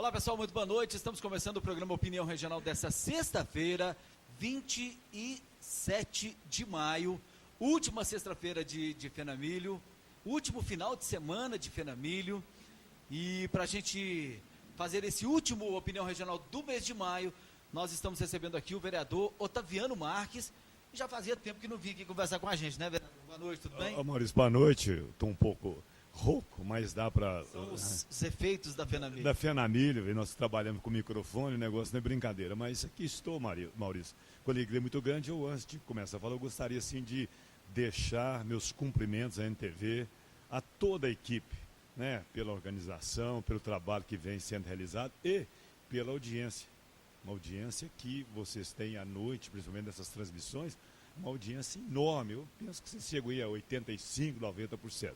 Olá pessoal, muito boa noite. Estamos começando o programa Opinião Regional dessa sexta-feira, 27 de maio, última sexta-feira de Fenamilho, último final de semana de Fenamilho. E para a gente fazer esse último Opinião Regional do mês de maio, nós estamos recebendo aqui o vereador Otaviano Marques. Já fazia tempo que não vinha aqui conversar com a gente, né, vereador? Boa noite, tudo bem? Maurício, boa noite. Estou um pouco rouco, mas dá para... São os efeitos da Fenamilho. Da Fenamilho, e nós trabalhamos com microfone, o negócio não é brincadeira. Mas aqui estou, Maurício, com alegria muito grande. Eu, antes de começar a falar, eu gostaria, sim, de deixar meus cumprimentos à NTV, a toda a equipe, né, pela organização, pelo trabalho que vem sendo realizado e pela audiência. Uma audiência que vocês têm à noite, principalmente nessas transmissões, uma audiência enorme. Eu penso que vocês chegam aí a 85%, 90%.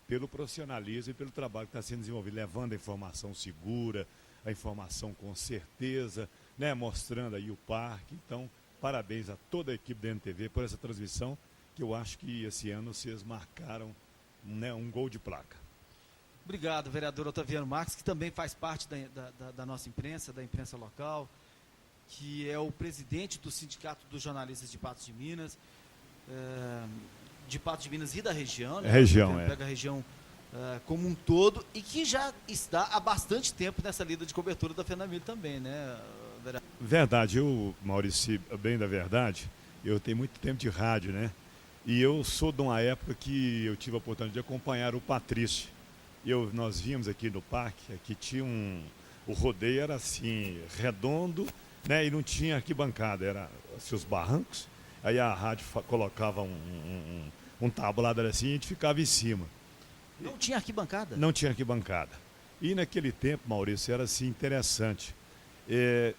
Pelo profissionalismo e pelo trabalho que está sendo desenvolvido, levando a informação segura, a informação com certeza, né, mostrando aí o parque. Então, parabéns a toda a equipe da NTV por essa transmissão, que eu acho que esse ano vocês marcaram, né, um gol de placa. Obrigado, vereador Otaviano Marques, que também faz parte da nossa imprensa, da imprensa local, que é o presidente do Sindicato dos Jornalistas de Patos de Minas, e da região, né? Pega a região como um todo, e que já está há bastante tempo nessa lida de cobertura da Fenamilho também, né, vereador? Verdade, Maurício, bem da verdade, eu tenho muito tempo de rádio, né? E eu sou de uma época que eu tive a oportunidade de acompanhar o Patrício. Nós vimos aqui no parque, aqui tinha o rodeio era assim, redondo, né, e não tinha arquibancada, era assim, os barrancos, aí a rádio colocava um tablado assim e a gente ficava em cima. Não tinha arquibancada? Não tinha arquibancada. E naquele tempo, Maurício, era assim interessante.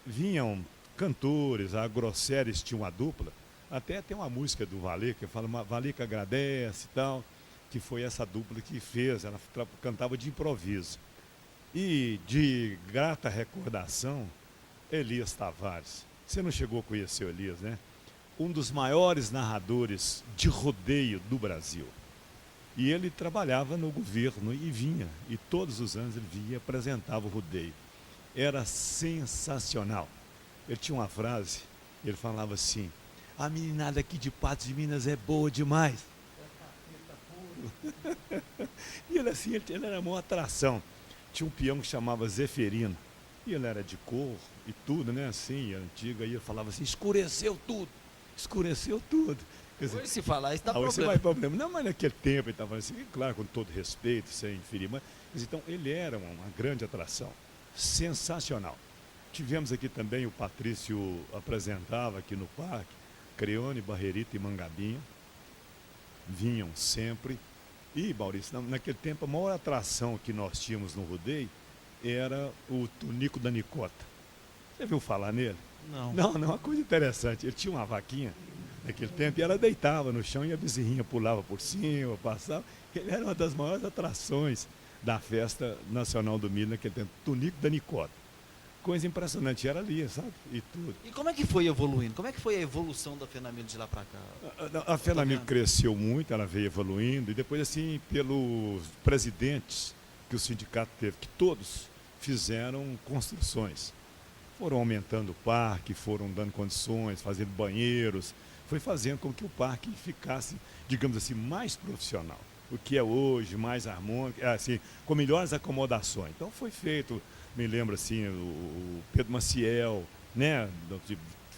Vinham cantores, a Grosseres tinha uma dupla, até tem uma música do Valê, que fala, Valê que agradece e tal, que foi essa dupla que fez, ela cantava de improviso. E de grata recordação, Elias Tavares. Você não chegou a conhecer o Elias, né? Um dos maiores narradores de rodeio do Brasil. E ele trabalhava no governo e vinha, e todos os anos ele vinha e apresentava o rodeio. Era sensacional. Ele tinha uma frase, ele falava assim, a meninada aqui de Patos de Minas é boa demais. E ele assim, ele era uma atração. Tinha um peão que chamava Zeferino. E ele era de cor e tudo, né? Assim, antigo. Aí ele falava assim, escureceu tudo. Escureceu tudo. Quer dizer, hoje se falar isso dá hoje problema. vai problema. Não, mas naquele tempo ele estava falando assim, claro, com todo respeito, sem ferir. Mas, então, ele era uma grande atração. Sensacional. Tivemos aqui também, o Patrício apresentava aqui no parque, Creone, Barrerita e Mangabinha. Vinham sempre. E, Maurício, naquele tempo, a maior atração que nós tínhamos no rodeio era o Tunico da Nicota. Você viu falar nele? Não. Não, uma coisa interessante. Ele tinha uma vaquinha naquele tempo e ela deitava no chão e a bezerrinha pulava por cima, passava. Ele era uma das maiores atrações da Festa Nacional do Milho naquele tempo. Tunico da Nicota. Coisa impressionante, era ali, sabe? E tudo. E como é que foi evoluindo? Como é que foi a evolução da Fenamilho de lá para cá? A Fenamilho cresceu muito, ela veio evoluindo, e depois, assim, pelos presidentes que o sindicato teve, que todos fizeram construções. Foram aumentando o parque, foram dando condições, fazendo banheiros, foi fazendo com que o parque ficasse, digamos assim, mais profissional. O que é hoje, mais harmônico, assim, com melhores acomodações. Então foi feito, me lembro assim, o Pedro Maciel, né,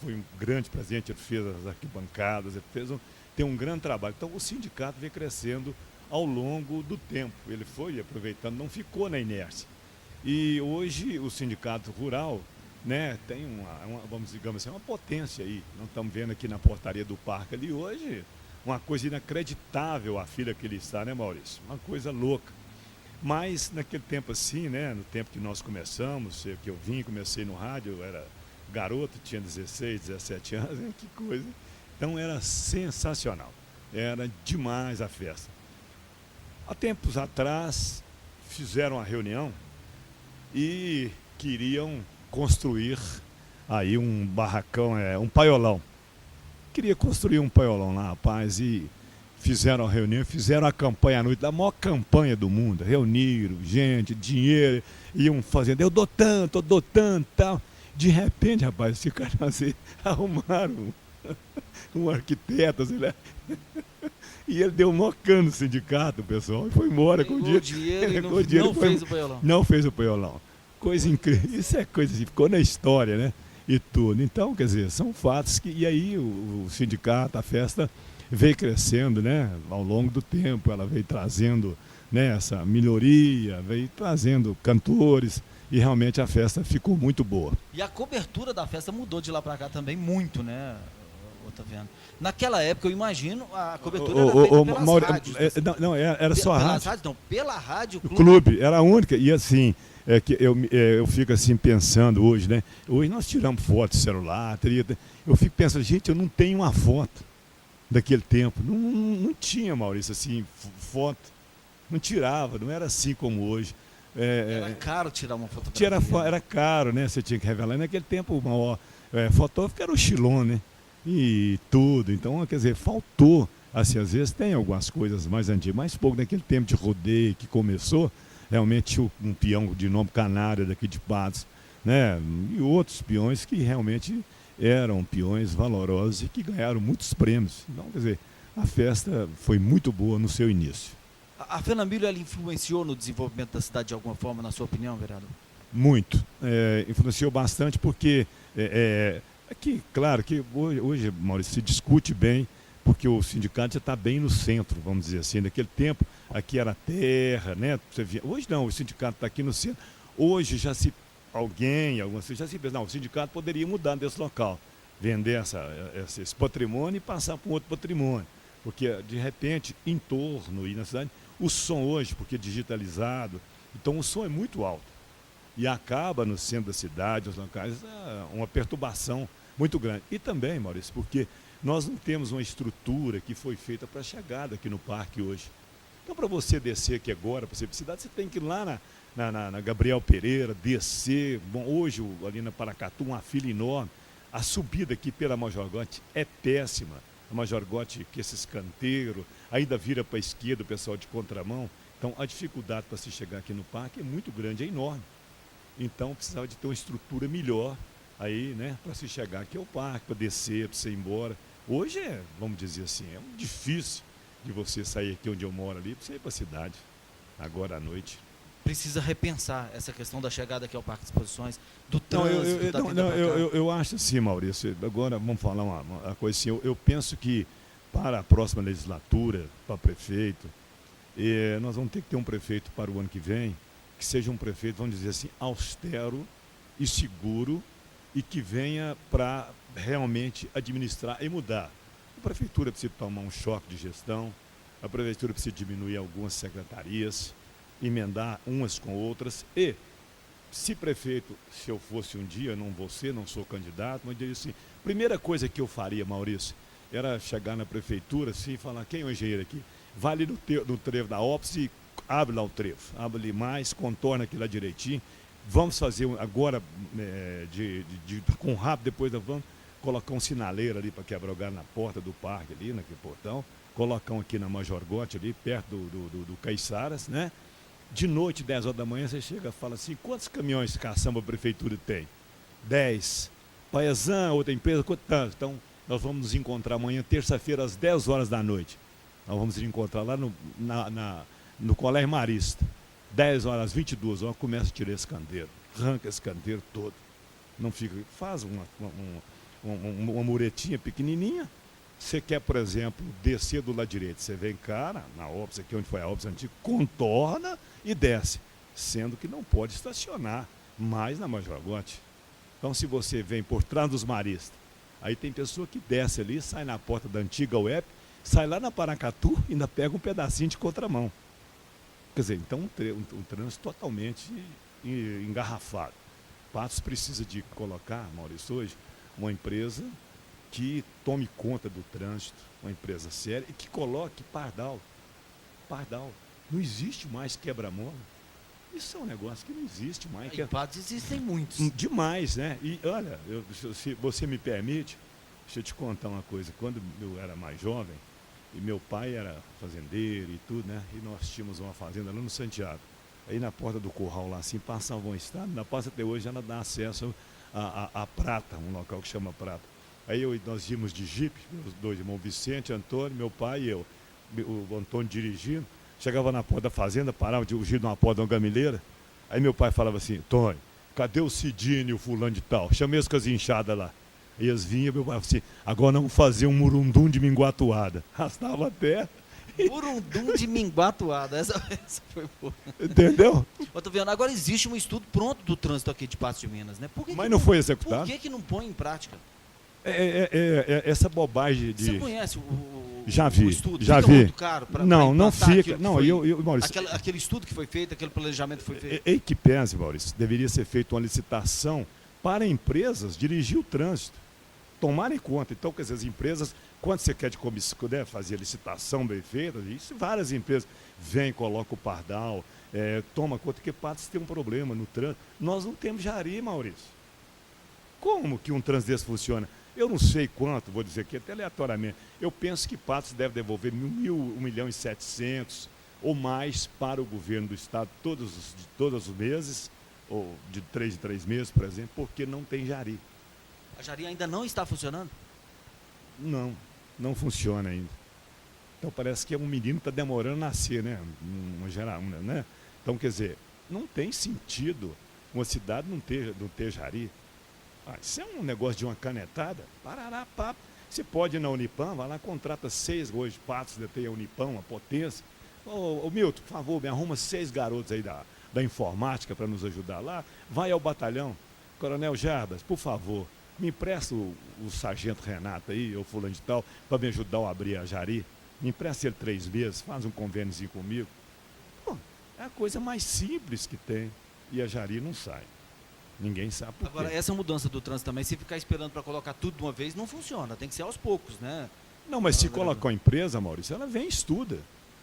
foi um grande presente, ele fez as arquibancadas, ele tem um grande trabalho. Então o sindicato vem crescendo ao longo do tempo, ele foi aproveitando, não ficou na inércia. E hoje o sindicato rural, né, tem vamos digamos assim, uma potência aí. Nós estamos vendo aqui na portaria do parque ali hoje, uma coisa inacreditável a fila que ele está, né, Maurício? Uma coisa louca. Mas naquele tempo assim, né, no tempo que nós começamos, que eu comecei no rádio, eu era garoto, tinha 16, 17 anos, que coisa. Então era sensacional, era demais a festa. Há tempos atrás, fizeram uma reunião e queriam construir aí um barracão, um paiolão. Queria construir um paiolão lá, rapaz, e fizeram a reunião, fizeram a campanha à noite, a maior campanha do mundo, reuniram gente, dinheiro, iam fazendo, eu dou tanto, tal. De repente, rapaz, ficaram assim, arrumaram um arquiteto, assim, né? E ele deu um mocão no sindicato, pessoal, e foi embora com o dinheiro. E não fez o paiolão. Não fez o paiolão. Coisa incrível, isso é coisa assim, ficou na história, né? E tudo. Então, quer dizer, são fatos que, e aí o sindicato, a festa veio crescendo, né? Ao longo do tempo, ela veio trazendo, né, essa melhoria, veio trazendo cantores, e realmente a festa ficou muito boa. E a cobertura da festa mudou de lá para cá também muito, né, Otaviano? Naquela época, eu imagino, a cobertura era feita pelas rádios. Não, era só a rádio. Rádios, não, pela rádio Clube era a única, e assim, que eu fico assim pensando hoje, né? Hoje nós tiramos foto de celular, eu fico pensando, gente, eu não tenho uma foto daquele tempo. Não tinha, Maurício, assim, foto. Não tirava, não era assim como hoje. Era caro tirar uma fotografia. Era caro, né? Você tinha que revelar. E naquele tempo, o maior fotógrafo era o Chilon, né? E tudo. Então, quer dizer, faltou. Assim, às vezes tem algumas coisas mais antigas, mas pouco naquele tempo de rodeio que começou, realmente um peão de nome Canário daqui de Patos, né? E outros peões que realmente eram peões valorosos e que ganharam muitos prêmios. Então, quer dizer, a festa foi muito boa no seu início. A Fenamilho, ela influenciou no desenvolvimento da cidade de alguma forma, na sua opinião, vereador? Muito. Influenciou bastante porque, aqui, claro que hoje, Maurício, se discute bem, porque o sindicato já está bem no centro, vamos dizer assim. Naquele tempo, aqui era terra, né? Você via. Hoje não, o sindicato está aqui no centro. Hoje já se já se pensa, não, o sindicato poderia mudar desse local, vender esse patrimônio e passar para um outro patrimônio. Porque, de repente, em torno e na cidade, o som hoje, porque é digitalizado, então o som é muito alto. E acaba no centro da cidade, os locais, uma perturbação muito grande. E também, Maurício, porque nós não temos uma estrutura que foi feita para a chegada aqui no parque hoje. Então, para você descer aqui agora, para você cidade, você tem que ir lá na Gabriel Pereira, descer. Bom, hoje, ali na Paracatu, uma fila enorme. A subida aqui pela Major Gotti é péssima. A Major Gotti, que esse escanteiro, ainda vira para a esquerda o pessoal de contramão. Então, a dificuldade para se chegar aqui no parque é muito grande, é enorme. Então, precisava de ter uma estrutura melhor aí, né, para se chegar aqui ao parque, para descer, para você ir embora. Hoje vamos dizer assim, é difícil de você sair aqui onde eu moro ali, para você ir para a cidade, agora à noite. Precisa repensar essa questão da chegada aqui ao Parque de Exposições, do trânsito da vinda para cá. Eu acho assim, Maurício, agora vamos falar uma coisa assim, eu penso que para a próxima legislatura, para prefeito, nós vamos ter que ter um prefeito para o ano que vem, que seja um prefeito, vamos dizer assim, austero e seguro e que venha para realmente administrar e mudar. A prefeitura precisa tomar um choque de gestão, a prefeitura precisa diminuir algumas secretarias, emendar umas com outras e, se prefeito, se eu fosse um dia, não vou ser, não sou candidato, mas eu diria assim, primeira coisa que eu faria, Maurício, era chegar na prefeitura assim, e falar, quem é o engenheiro aqui? Vai ali no trevo da Ops e abre lá o trevo, abre ali mais, contorna aquilo lá direitinho, vamos fazer agora, com rápido, depois vamos colocar um sinaleiro ali para quebrar o galho na porta do parque ali, naquele portão, colocar um aqui na Major Gotti ali, perto do Caiçaras, né? De noite, 10 horas da manhã, você chega e fala assim, quantos caminhões de caçamba a prefeitura tem? 10. Paiazã, outra empresa, quantos? Então, nós vamos nos encontrar amanhã, terça-feira, às 10 horas da noite. Nós vamos nos encontrar lá no Colégio Marista. 10 horas, às 22 horas, começa a tirar esse candeeiro. Arranca esse candeeiro todo. Não fica, faz uma muretinha pequenininha. Você quer, por exemplo, descer do lado direito, você vem cá na Ops, aqui onde foi a Ops antiga, contorna e desce, sendo que não pode estacionar mais na Major Gotti. Então, se você vem por trás dos maristas, aí tem pessoa que desce ali, sai na porta da antiga UEP, sai lá na Paracatu e ainda pega um pedacinho de contramão. Quer dizer, então um trânsito totalmente engarrafado. Patos precisa de colocar, Maurício, hoje, uma empresa que tome conta do trânsito, uma empresa séria, e que coloque pardal. Pardal. Não existe mais quebra-mola. Isso é um negócio que não existe mais. Em Patos existem muitos. Demais, né? E olha, se você me permite, deixa eu te contar uma coisa. Quando eu era mais jovem, E meu pai era fazendeiro e tudo, né? E nós tínhamos uma fazenda lá no Santiago. Aí na porta do curral lá, assim, passava um estado, na passa até hoje ela dá acesso a Prata, um local que chama Prata. Aí nós íamos de jipe, meus dois irmãos, Vicente, Antônio, meu pai e eu. O Antônio dirigindo, chegava na porta da fazenda, parava de urgir numa porta de uma gamileira. Aí meu pai falava assim, Antônio, cadê o Cidinho e o fulano de tal? Chamei as inchadas lá. E eles vinham, meu pai falava assim, agora vamos fazer um murundum de minguatuada. Arrastava a terra. Murundum de minguatuada, essa foi boa. Entendeu? Eu tô vendo, agora existe um estudo pronto do trânsito aqui de Patos de Minas, né? Mas não foi executado? Por que não põe em prática? Essa bobagem de... Você conhece já vi, o estudo? já fica vi. Muito caro pra não fica. Não, foi, Maurício, aquele estudo que foi feito, aquele planejamento que foi feito. Em que pese, Maurício, deveria ser feita uma licitação para empresas dirigir o trânsito. Tomarem conta. Então, quer dizer, as empresas, quando você quer fazer licitação bem feita, isso várias empresas vêm, colocam o pardal, toma conta que Patos tem um problema no trânsito. Nós não temos jari, Maurício. Como que um trânsito desse funciona? Eu não sei quanto, vou dizer aqui até aleatoriamente. Eu penso que Patos deve devolver 1.700.000 ou mais para o governo do estado todos os meses, ou de 3 em 3 meses, por exemplo, porque não tem jari. A jari ainda não está funcionando? Não funciona ainda. Então parece que um menino está demorando a nascer, né? Né? Então, quer dizer, não tem sentido uma cidade não ter jari. Isso é um negócio de uma canetada. Parará, papo. Você pode ir na Unipam, vai lá, contrata 6 hoje, Patos, tem a Unipam, a potência. Ô Milton, por favor, me arruma 6 garotos aí da informática para nos ajudar lá. Vai ao batalhão. Coronel Jarbas, por favor, me empresta o sargento Renato aí, ou fulano de tal, para me ajudar a abrir a jari. Me empresta ele 3 meses, faz um convêniozinho comigo. Pô, é a coisa mais simples que tem. E a jari não sai. Ninguém sabe por quê. Agora, essa mudança do trânsito também, se ficar esperando para colocar tudo de uma vez, não funciona. Tem que ser aos poucos, né? Não, mas se colocar a empresa, Maurício, ela vem e estuda.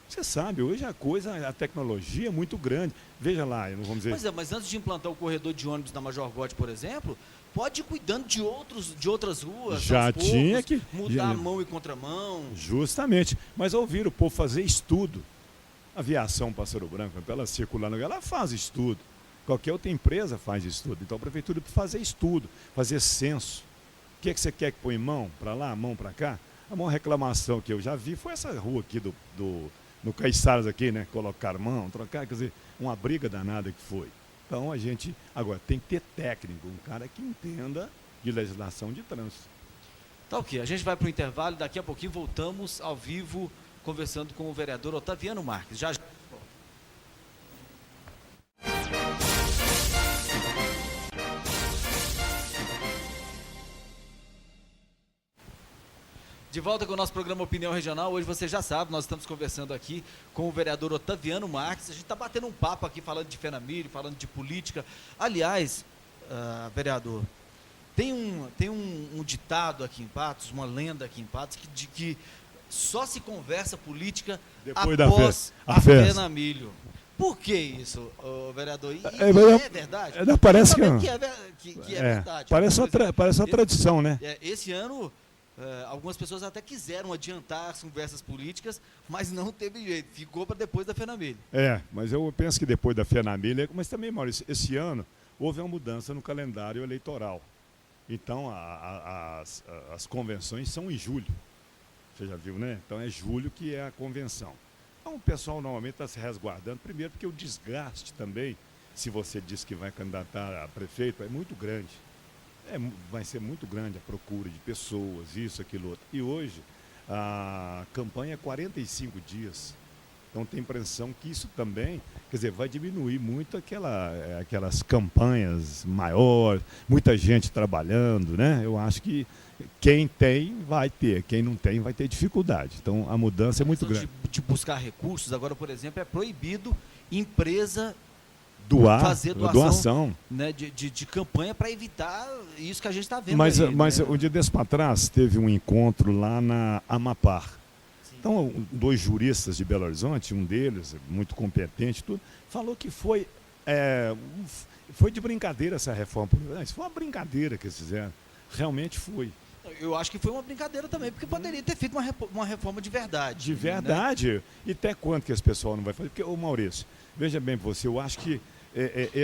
Você sabe, hoje a tecnologia é muito grande. Veja lá, não vamos dizer... Pois é, mas antes de implantar o corredor de ônibus na Major Gotti, por exemplo, pode ir cuidando de outras ruas, já poucos, tinha que mudar a mão e contramão. Justamente, mas ouviram o povo fazer estudo. A aviação Pássaro Branco, para ela circular no lugar, ela faz estudo. Qualquer outra empresa faz estudo. Então a prefeitura precisa fazer estudo, fazer censo. O que você quer que põe mão para lá, mão para cá? A maior reclamação que eu já vi foi essa rua aqui no Caiçaras aqui, né? Colocar mão, trocar, quer dizer, uma briga danada que foi. Então a gente, agora, tem que ter técnico, um cara que entenda de legislação de trânsito. Tá ok, a gente vai para o intervalo, daqui a pouquinho voltamos ao vivo, conversando com o vereador Otaviano Marques. Já. De volta com o nosso programa Opinião Regional. Hoje você já sabe, nós estamos conversando aqui com o vereador Otaviano Marques. A gente está batendo um papo aqui, falando de Fenamilho, falando de política. Aliás, vereador, tem um ditado aqui em Patos, uma lenda aqui em Patos, de que só se conversa política depois após a festa. Fenamilho. Por que isso, vereador? É verdade? Parece que é verdade. Parece uma tradição, né? Esse ano... algumas pessoas até quiseram adiantar as conversas políticas, mas não teve jeito, ficou para depois da Fenamilho. Mas eu penso que depois da Fenamilho, mas também, Maurício, esse ano houve uma mudança no calendário eleitoral. Então, as convenções são em julho, você já viu, né? Então é julho que é a convenção. Então o pessoal normalmente está se resguardando, primeiro porque o desgaste também, se você diz que vai candidatar a prefeito, é muito grande. Vai ser muito grande a procura de pessoas, isso, aquilo, outro. E hoje, a campanha é 45 dias. Então tem impressão que isso também, quer dizer, vai diminuir muito aquelas campanhas maiores, muita gente trabalhando, né? Eu acho que quem tem vai ter, quem não tem vai ter dificuldade. Então a mudança é muito grande. De buscar recursos, agora, por exemplo, é proibido empresa fazer doação, né, de campanha para evitar isso que a gente está vendo. Mas né? um dia desse para trás teve um encontro lá na Amapar. Sim. Então, 2 juristas de Belo Horizonte, um deles, muito competente, tudo, falou que foi de brincadeira essa reforma. Isso foi uma brincadeira que eles fizeram. Realmente foi. Eu acho que foi uma brincadeira também, porque poderia ter feito uma reforma de verdade. De verdade. Né? E até quanto que esse pessoal não vai fazer? Porque, ô Maurício, veja bem para você, eu acho que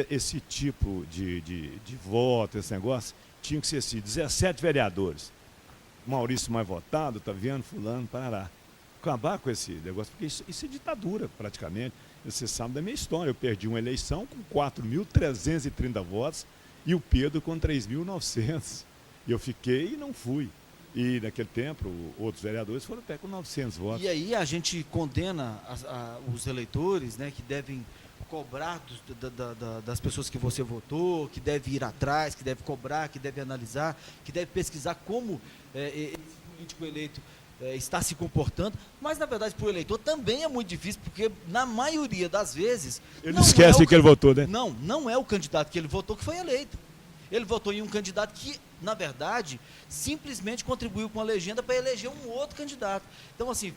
esse tipo de voto, esse negócio, tinha que ser assim, 17 vereadores. Maurício mais votado, Taviano, fulano, parará. Acabar com esse negócio, porque isso é ditadura, praticamente. Você sabe da minha história, eu perdi uma eleição com 4.330 votos e o Pedro com 3.900. E eu fiquei e não fui. E naquele tempo, outros vereadores foram até com 900 votos. E aí a gente condena os eleitores, né, que devem cobrar das pessoas que você votou, que deve ir atrás, que deve cobrar, que deve analisar, que deve pesquisar como esse político eleito está se comportando, mas na verdade para o eleitor também é muito difícil, porque na maioria das vezes... Ele esquece que ele votou, né? Não é o candidato que ele votou que foi eleito. Ele votou em um candidato que, na verdade, simplesmente contribuiu com a legenda para eleger um outro candidato. Então, assim,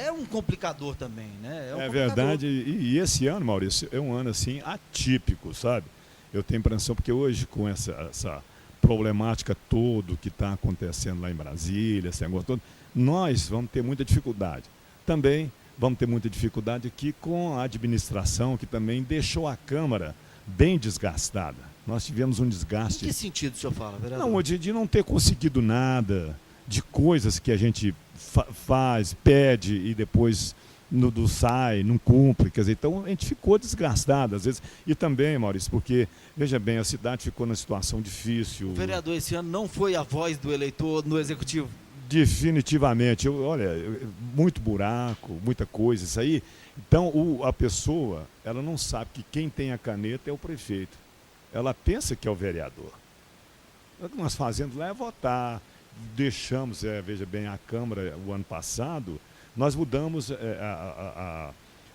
é um complicador também, né? É verdade, e esse ano, Maurício, é um ano, assim, atípico, sabe? Eu tenho a impressão, porque hoje, com essa problemática toda que está acontecendo lá em Brasília, esse negócio todo, nós vamos ter muita dificuldade. Também vamos ter muita dificuldade aqui com a administração, que também deixou a Câmara bem desgastada. Nós tivemos um desgaste. Em que sentido o senhor fala, vereador? Não, de não ter conseguido nada, de coisas que a gente faz, pede e depois sai, não cumpre. Quer dizer, então a gente ficou desgastado às vezes. E também, Maurício, porque, veja bem, a cidade ficou numa situação difícil. O vereador esse ano não foi a voz do eleitor no executivo? Definitivamente. Olha, muito buraco, muita coisa, isso aí. Então, a pessoa, ela não sabe que quem tem a caneta é o prefeito. Ela pensa que é o vereador. O que nós fazemos lá é votar. Deixamos, veja bem, a Câmara o ano passado, nós mudamos,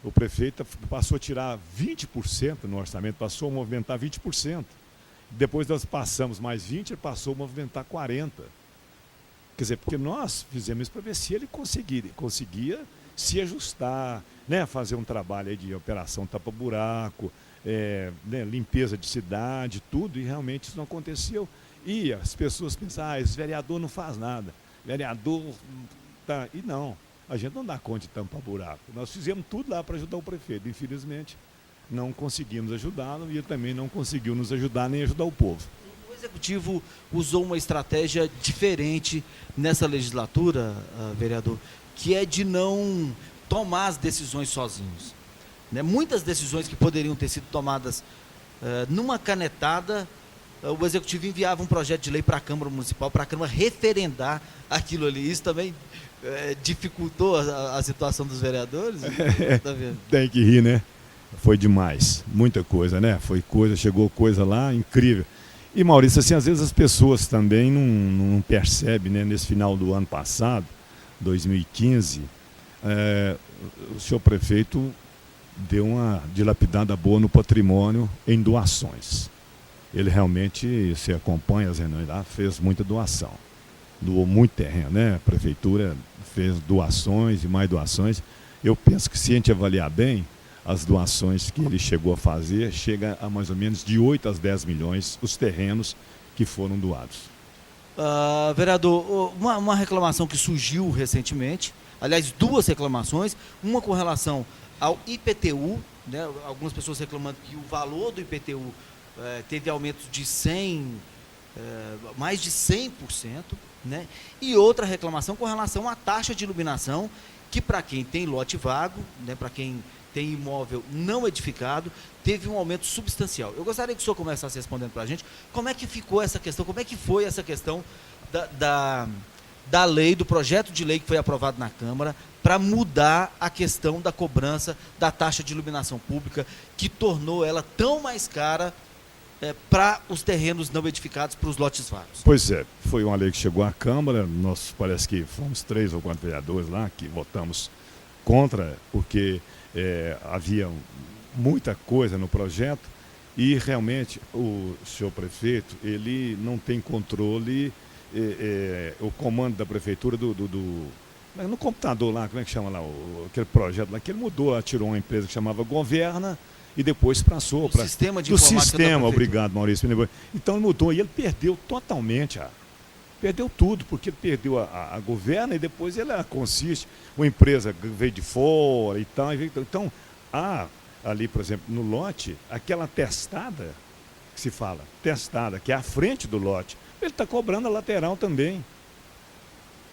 o prefeito passou a tirar 20% no orçamento, passou a movimentar 20%. Depois nós passamos mais 20%, ele passou a movimentar 40%. Quer dizer, porque nós fizemos isso para ver se ele conseguia se ajustar, né, fazer um trabalho aí de operação tapa-buraco, né, limpeza de cidade, tudo, e realmente isso não aconteceu. E as pessoas pensam, esse vereador não faz nada, vereador tá... E não, a gente não dá conta de tampar buraco. Nós fizemos tudo lá para ajudar o prefeito, infelizmente não conseguimos ajudá-lo e ele também não conseguiu nos ajudar nem ajudar o povo. O Executivo usou uma estratégia diferente nessa legislatura, vereador, que é de não tomar as decisões sozinhos. Né? Muitas decisões que poderiam ter sido tomadas numa canetada, o Executivo enviava um projeto de lei para a Câmara Municipal, para a Câmara referendar aquilo ali. Isso também dificultou a situação dos vereadores? Tá vendo? Tem que rir, né? Foi demais, muita coisa, né? Chegou coisa lá incrível. E, Maurício, assim, às vezes as pessoas também não percebem, né? Nesse final do ano passado, 2015, o senhor prefeito deu uma dilapidada boa no patrimônio em doações. Ele realmente, se acompanha as reuniões lá, fez muita doação. Doou muito terreno, né? A prefeitura fez doações e mais doações. Eu penso que, se a gente avaliar bem, as doações que ele chegou a fazer, chega a mais ou menos de 8 a 10 milhões os terrenos que foram doados. Vereador, uma reclamação que surgiu recentemente, aliás, duas reclamações, uma com relação ao IPTU, né? Algumas pessoas reclamando que o valor do IPTU teve aumento de mais de 100%, né? E outra reclamação com relação à taxa de iluminação, que para quem tem lote vago, né, para quem tem imóvel não edificado, teve um aumento substancial. Eu gostaria que o senhor começasse respondendo para a gente como é que ficou essa questão, como é que foi essa questão da lei, do projeto de lei que foi aprovado na Câmara, para mudar a questão da cobrança da taxa de iluminação pública, que tornou ela tão mais cara para os terrenos não edificados, para os lotes vagos. Pois é, foi uma lei que chegou à Câmara, nós parece que fomos 3 ou 4 vereadores lá que votamos contra, porque havia muita coisa no projeto e realmente o senhor prefeito, ele não tem controle, o comando da prefeitura no computador lá, como é que chama lá, aquele projeto lá, que ele mudou, tirou uma empresa que chamava Governa e depois passou para sistema de do informática sistema, obrigado Maurício. Então ele mudou e ele perdeu totalmente Perdeu tudo, porque perdeu a governa e depois ela consiste, uma empresa veio de fora e tal. Então, ali, por exemplo, no lote, aquela testada, que se fala, testada, que é a frente do lote, ele está cobrando a lateral também.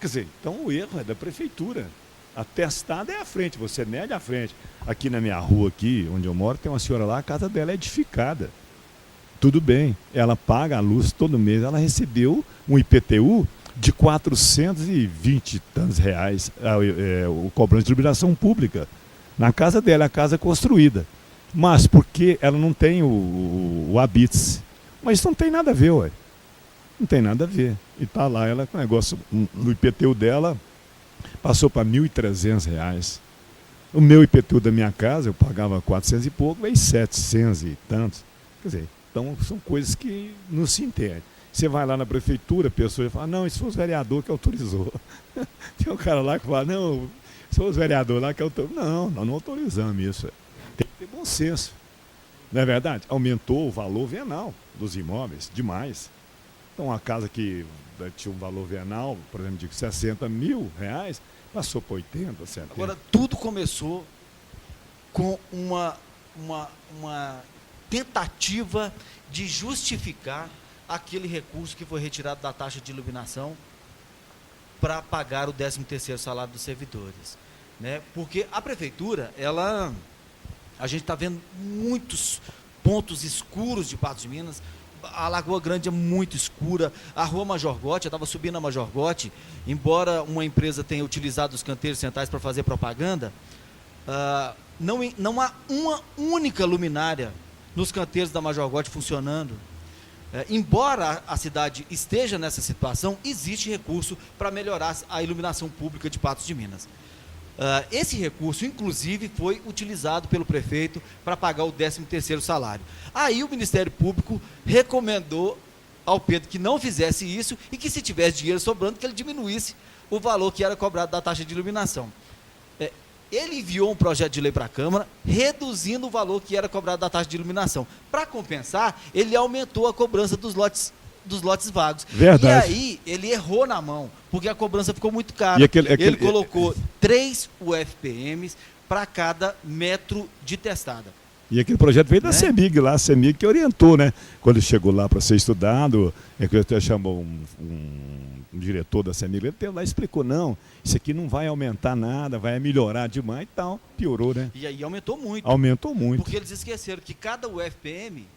Quer dizer, então o erro é da prefeitura. A testada é a frente, você mede a frente. Aqui na minha rua, aqui, onde eu moro, tem uma senhora lá, a casa dela é edificada. Tudo bem, ela paga a luz todo mês, ela recebeu um IPTU de 420 e tantos reais, o cobrança de iluminação pública. Na casa dela, a casa é construída. Mas porque ela não tem o Habits. Mas isso não tem nada a ver, ué. Não tem nada a ver. E está lá, ela com o negócio, no IPTU dela, passou para R$ 1.300. O meu IPTU da minha casa, eu pagava 400 e pouco, veio 700 e tantos. Quer dizer, então são coisas que não se entendem. Você vai lá na prefeitura, a pessoa fala, não, isso foi o vereador que autorizou. Tem um cara lá que fala, não, isso foi o vereador lá que autorizou. Não, nós não autorizamos isso. Tem que ter bom senso. Não é verdade? Aumentou o valor venal dos imóveis demais. Então, a casa que tinha um valor venal, por exemplo, de 60 mil reais, passou para 80, 70. Agora, tudo começou com uma tentativa de justificar aquele recurso que foi retirado da taxa de iluminação para pagar o 13º salário dos servidores, né? Porque a prefeitura, a gente está vendo muitos pontos escuros de Patos de Minas. A Lagoa Grande é muito escura, a Rua Major Gotti, eu estava subindo a Major Gotti, embora uma empresa tenha utilizado os canteiros centrais para fazer propaganda, não há uma única luminária nos canteiros da Major Gotti funcionando. Embora a cidade esteja nessa situação, existe recurso para melhorar a iluminação pública de Patos de Minas. Esse recurso, inclusive, foi utilizado pelo prefeito para pagar o 13º salário. Aí o Ministério Público recomendou ao Pedro que não fizesse isso e que, se tivesse dinheiro sobrando, que ele diminuísse o valor que era cobrado da taxa de iluminação. Ele enviou um projeto de lei para a Câmara, reduzindo o valor que era cobrado da taxa de iluminação. Para compensar, ele aumentou a cobrança dos lotes vagos. Verdade. E aí, ele errou na mão, porque a cobrança ficou muito cara. Ele colocou 3 UFPMs para cada metro de testada. E aquele projeto veio da CEMIG lá, a CEMIG que orientou, né? Quando ele chegou lá para ser estudado, ele até chamou um diretor da CEMIG, ele lá explicou, não, isso aqui não vai aumentar nada, vai melhorar demais e tal. Piorou, né? E aí aumentou muito. Aumentou muito. Porque eles esqueceram que cada UFPM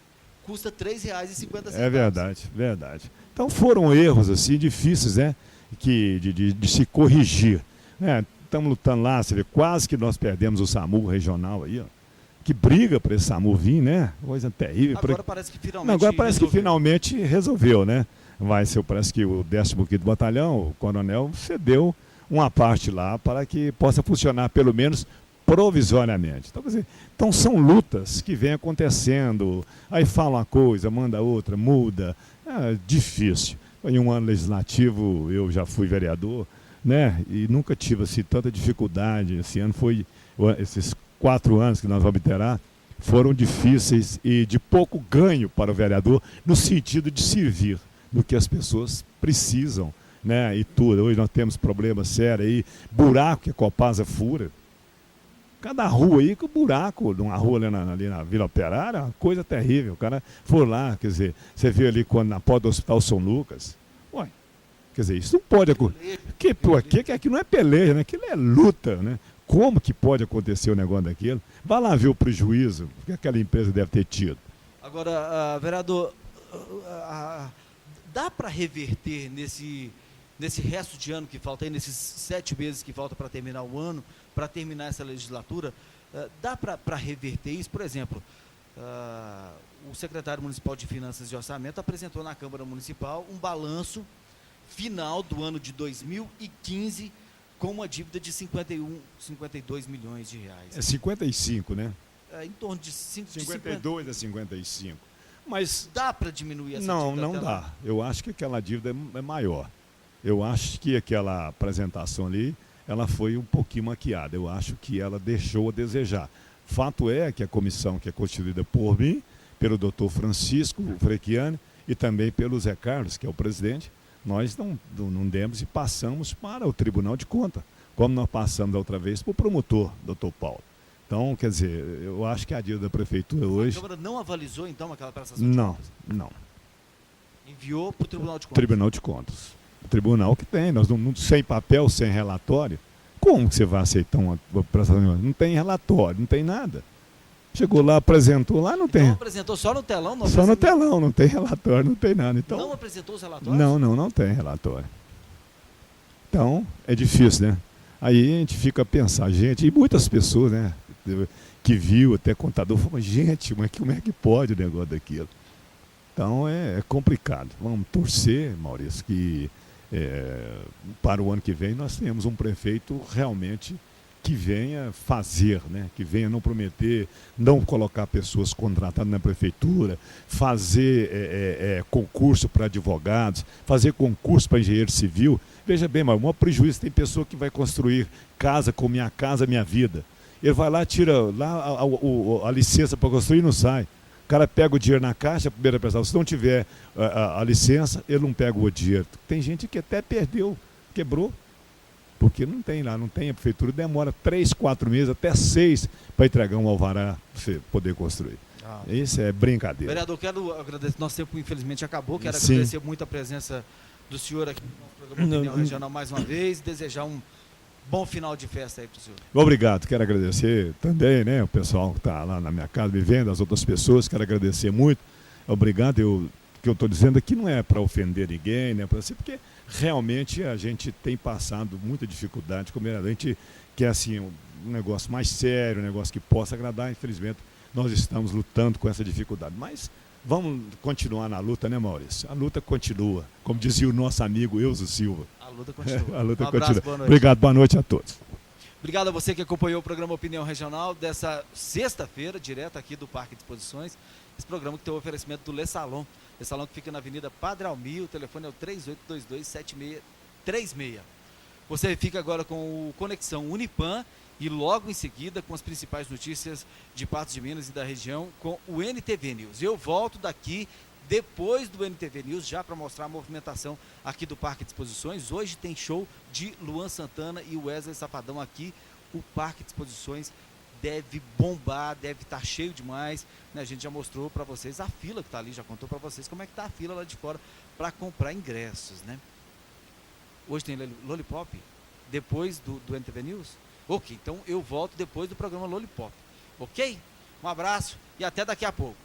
custa R$ 3,50. É verdade, verdade. Então foram erros assim difíceis, né, de se corrigir. Estamos lutando lá, você vê, quase que nós perdemos o SAMU regional aí, ó, que briga para esse SAMU vir, né? Coisa terrível. Agora parece que finalmente Não, agora parece que finalmente resolveu, né? Parece que o 15º Batalhão, o coronel, cedeu uma parte lá para que possa funcionar pelo menos provisoriamente. Então, quer dizer, são lutas que vêm acontecendo, aí fala uma coisa, manda outra, muda, é difícil. Em um ano legislativo eu já fui vereador, né? E nunca tive assim, tanta dificuldade. Esse ano esses 4 anos que nós vamos ter, foram difíceis e de pouco ganho para o vereador, no sentido de servir no que as pessoas precisam, né? E tudo. Hoje nós temos problemas sérios aí, buraco que a Copasa fura. Cada rua aí, que o buraco, numa rua ali na Vila Operária, é uma coisa terrível. O cara for lá, quer dizer, você vê ali na porta do Hospital São Lucas. Ué, quer dizer, isso não pode acontecer. Aqui não é peleja, né? Aquilo é luta, né? Como que pode acontecer o negócio daquilo? Vai lá ver o prejuízo que aquela empresa deve ter tido. Agora, vereador, dá para reverter nesse resto de ano que falta aí, nesses 7 meses que falta para terminar o ano, para terminar essa legislatura, dá para reverter isso? Por exemplo, o secretário municipal de Finanças e Orçamento apresentou na Câmara Municipal um balanço final do ano de 2015 com uma dívida de 52 milhões de reais. É 55, né? Em torno de 52 a 55. Mas dá para diminuir essa dívida? Não dá. Lá? Eu acho que aquela dívida é maior. Eu acho que aquela apresentação ali, ela foi um pouquinho maquiada. Eu acho que ela deixou a desejar. Fato é que a comissão que é constituída por mim, pelo doutor Francisco Frechiani e também pelo Zé Carlos, que é o presidente, nós não demos e passamos para o Tribunal de Contas, como nós passamos da outra vez para o promotor, doutor Paulo. Então, quer dizer, eu acho que a dívida da Prefeitura hoje... A Câmara não avalizou, então, aquela prestação de Não, contas? não. Enviou para o Tribunal de Contas? Tribunal de Contas. O tribunal que tem, nós sem papel, sem relatório, como que você vai aceitar uma prestação de contas? Não tem relatório, não tem nada. Chegou lá, apresentou lá, não tem. Então apresentou só no telão? Não só no telão, não tem relatório, não tem nada. Então, não apresentou os relatórios? Não tem relatório. Então, é difícil, né? Aí a gente fica a pensar, gente, e muitas pessoas, né, que viu, até contador, falam, gente, mas como é que pode o negócio daquilo? Então é complicado. Vamos torcer, Maurício, que para o ano que vem nós tenhamos um prefeito realmente que venha fazer, né? Que venha não prometer, não colocar pessoas contratadas na prefeitura, fazer concurso para advogados, fazer concurso para engenheiro civil. Veja bem, mas o maior prejuízo, tem pessoa que vai construir casa com Minha Casa Minha Vida. Ele vai lá, tira lá a licença para construir e não sai. O cara pega o dinheiro na caixa, primeira pessoa, se não tiver a licença, ele não pega o dinheiro. Tem gente que até perdeu, quebrou. Porque não tem lá, não tem, a prefeitura demora 3, 4 meses, até 6 para entregar um alvará para você poder construir. Isso é brincadeira. Vereador, quero agradecer, nosso tempo infelizmente acabou, quero Sim. agradecer muito a presença do senhor aqui no nosso programa Opinião Regional mais uma vez, desejar um bom final de festa aí para o senhor. Obrigado, quero agradecer também, né, o pessoal que está lá na minha casa me vendo, as outras pessoas, quero agradecer muito. Obrigado, o que eu estou dizendo aqui não é para ofender ninguém, né, porque realmente a gente tem passado muita dificuldade, como a gente quer assim, um negócio mais sério, um negócio que possa agradar, infelizmente nós estamos lutando com essa dificuldade, mas vamos continuar na luta, né, Maurício? A luta continua, como dizia o nosso amigo Euso Silva. A luta continua. A luta um abraço, continua. boa noite. Obrigado, boa noite a todos. Obrigado a você que acompanhou o programa Opinião Regional dessa sexta-feira, direto aqui do Parque de Exposições. Esse programa que tem o oferecimento do Le Salon. Le Salon que fica na Avenida Padre Almir, o telefone é o 3822-7636. Você fica agora com o Conexão Unipan e logo em seguida com as principais notícias de Patos de Minas e da região com o NTV News. Eu volto daqui depois do NTV News já para mostrar a movimentação aqui do Parque de Exposições. Hoje tem show de Luan Santana e Wesley Safadão aqui. O Parque de Exposições deve bombar, deve estar cheio demais, né? A gente já mostrou para vocês a fila que está ali, já contou para vocês como é que está a fila lá de fora para comprar ingressos, né? Hoje tem Lollipop, depois do NTV News? Ok, então eu volto depois do programa Lollipop, ok? Um abraço e até daqui a pouco.